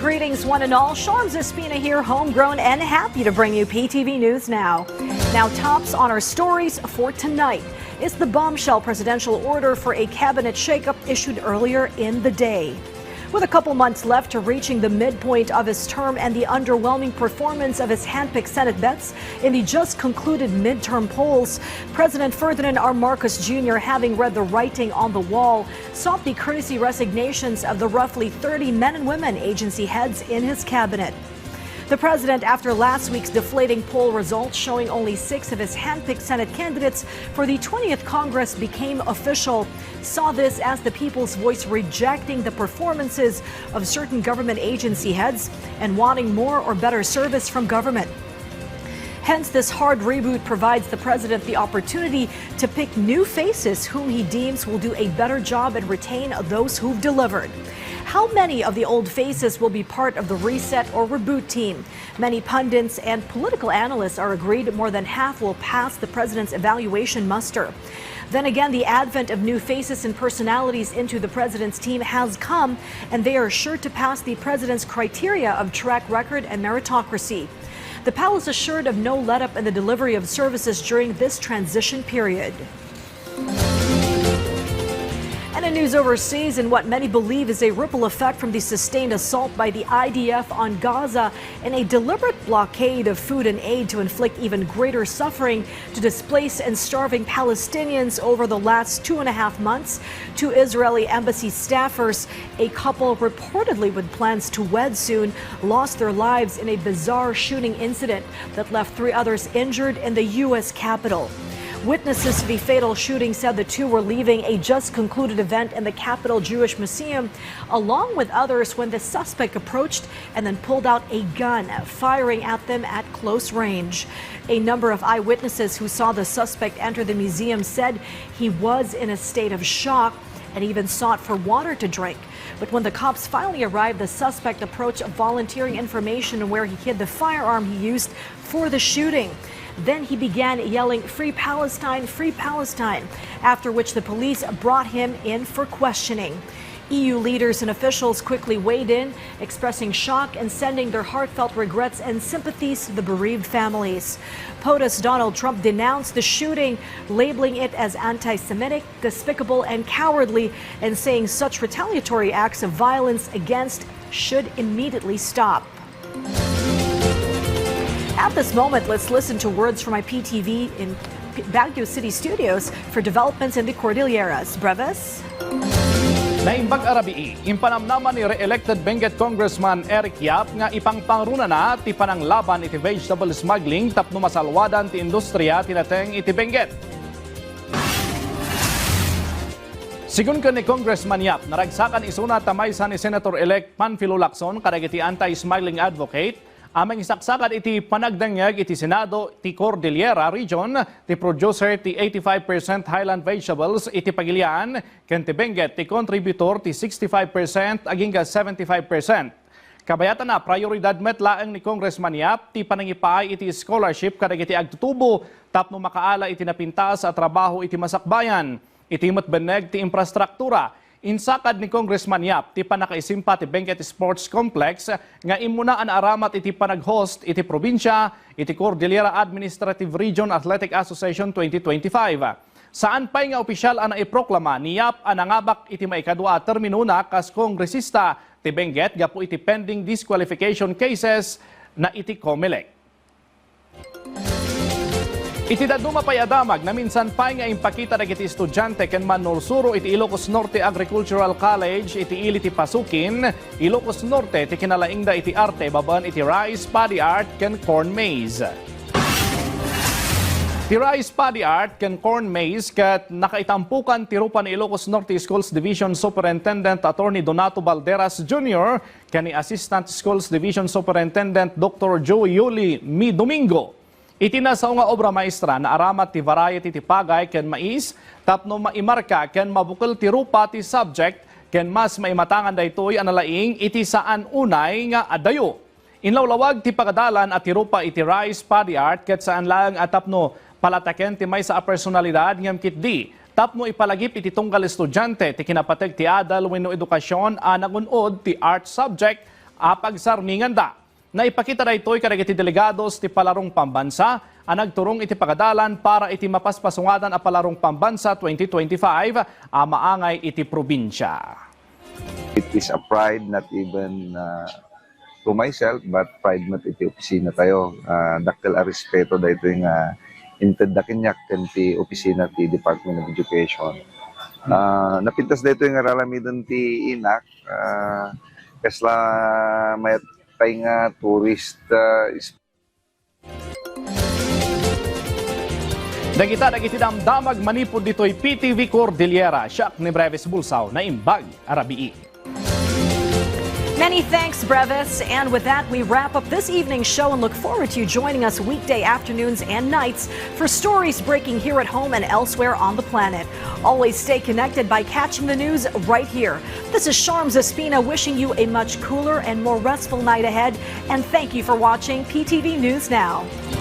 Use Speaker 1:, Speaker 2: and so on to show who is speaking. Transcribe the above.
Speaker 1: Greetings one and all. Sean Zespina here, homegrown and happy to bring you PTV News Now. Now tops on our stories for tonight is the bombshell presidential order for a cabinet shakeup issued earlier in the day. With a couple months left to reaching the midpoint of his term and the underwhelming performance of his handpicked Senate bets in the just concluded midterm polls, President Ferdinand R. Marcos Jr., having read the writing on the wall, sought the courtesy resignations of the roughly 30 men and women agency heads in his cabinet. The president, after last week's deflating poll results showing only 6 of his handpicked Senate candidates for the 20th Congress became official, saw this as the people's voice rejecting the performances of certain government agency heads and wanting more or better service from government. Hence, this hard reboot provides the president the opportunity to pick new faces whom he deems will do a better job and retain those who've delivered. How many of the old faces will be part of the reset or reboot team? Many pundits and political analysts are agreed more than half will pass the president's evaluation muster. Then again, the advent of new faces and personalities into the president's team has come, and they are sure to pass the president's criteria of track record and meritocracy. The palace assured of no let-up in the delivery of services during this transition period. And in news overseas, in what many believe is a ripple effect from the sustained assault by the IDF on Gaza and a deliberate blockade of food and aid to inflict even greater suffering to displaced and starving Palestinians over the last 2.5 months, 2 Israeli embassy staffers, a couple reportedly with plans to wed soon, lost their lives in a bizarre shooting incident that left 3 others injured in the U.S. Capitol. Witnesses to the fatal shooting said the 2 were leaving a just concluded event in the Capitol Jewish Museum, along with others, when the suspect approached and then pulled out a gun, firing at them at close range. A number of eyewitnesses who saw the suspect enter the museum said he was in a state of shock and even sought for water to drink. But when the cops finally arrived, the suspect approached volunteering information on where he hid the firearm he used for the shooting. Then he began yelling, "Free Palestine, free Palestine," after which the police brought him in for questioning. EU leaders and officials quickly weighed in, expressing shock and sending their heartfelt regrets and sympathies to the bereaved families. POTUS Donald Trump denounced the shooting, labeling it as anti-Semitic, despicable, and cowardly, and saying such retaliatory acts of violence against should immediately stop. At this moment, let's listen to words from my PTV in Baguio City studios for developments in the Cordilleras. Breves?
Speaker 2: Naimbag arabii, impanamnaman ni re-elected Benguet Congressman Eric Yap nga ipangpangruna na ti pananglaban iti vegetable smuggling tapno masalwadan ti industriya tinateng iti Benguet. Sigun ka ni Congressman Yap, naragsakan isuna tamaysan ni Senator-elect Panfilo Lacson kadagiti anti-smuggling advocate, amang isaksakan iti panagdangyag iti Senado ti Cordillera Region ti producer ti 85% highland vegetables iti Pagilian ken ti Benguet ti contributor ti 65% aging 75%. Kabayatan na prioridad met laeng ni Congressman Yap ti panangipay iti scholarship kadagiti agtutubo tapno makaala iti napintas sa trabaho iti masakbayan iti matbeneg ti infrastruktura. Insakad ni Congressman Yap ti panakaisimpa ti Benquet Sports Complex nga imunaan aramat iti panag-host iti probinsya iti Cordillera Administrative Region Athletic Association 2025. Saan pa'y nga opisyal ang naiproklama ni Yap ang nangabak iti maikadwa termino na kas kongresista ti Benguet gapu iti pending disqualification cases na iti COMELEC. Iti daduma pay adamag na minsan pa'y nga impakita dagiti estudyante ken manulsuro iti Ilocos Norte Agricultural College iti ili ti Pasukin, Ilocos Norte ti kinalaingda iti arte baban iti rice, paddy art ken corn maize. Ti rice, paddy art ken corn maize ket nakaitampukan ti rupa ni Ilocos Norte Schools Division Superintendent Attorney Donato Balderas Jr. ken ni Assistant Schools Division Superintendent Dr. Joey Yuli Mi Domingo. Itinasaw nga obra maestra na aramat ti variety ti pagay ken mais tapno maimarka ken mabukal ti rupa ti subject ken mas maimatangan daytoy analaing iti saan unay nga adayo. Inlawlawag ti pagadalan at ti rupa iti rice, paddy art ket saan lang at tapno palataken ti may sa personalidad ngem kitdi tapno ipalagip iti tunggal estudyante ti kinapateg ti adal wenno edukasyon a nagunod ti art subject pagsarmingan da. Na ipakita na ito'y kadagiti delegados ti Palarong Pambansa ang nagturong iti pagadalan para iti mapaspasungadan a Palarong Pambansa 2025 maangay iti probinsya.
Speaker 3: It is a pride not even to myself but pride mat iti opisina tayo. Dakkel a respeto da ito yung inted da kinyak ti opisina ti Department of Education. Napintas da ito yung aralamidon ti INAC kasla mayat tayo nga tourist
Speaker 2: Dagiti damdamag manipod dito'y PTV Cordillera, siyak ni Breves Bulsaw na imbag arabii.
Speaker 1: Many thanks, Brevis. And with that, we wrap up this evening's show and look forward to you joining us weekday afternoons and nights for stories breaking here at home and elsewhere on the planet. Always stay connected by catching the news right here. This is Sharms Espina wishing you a much cooler and more restful night ahead. And thank you for watching PTV News Now.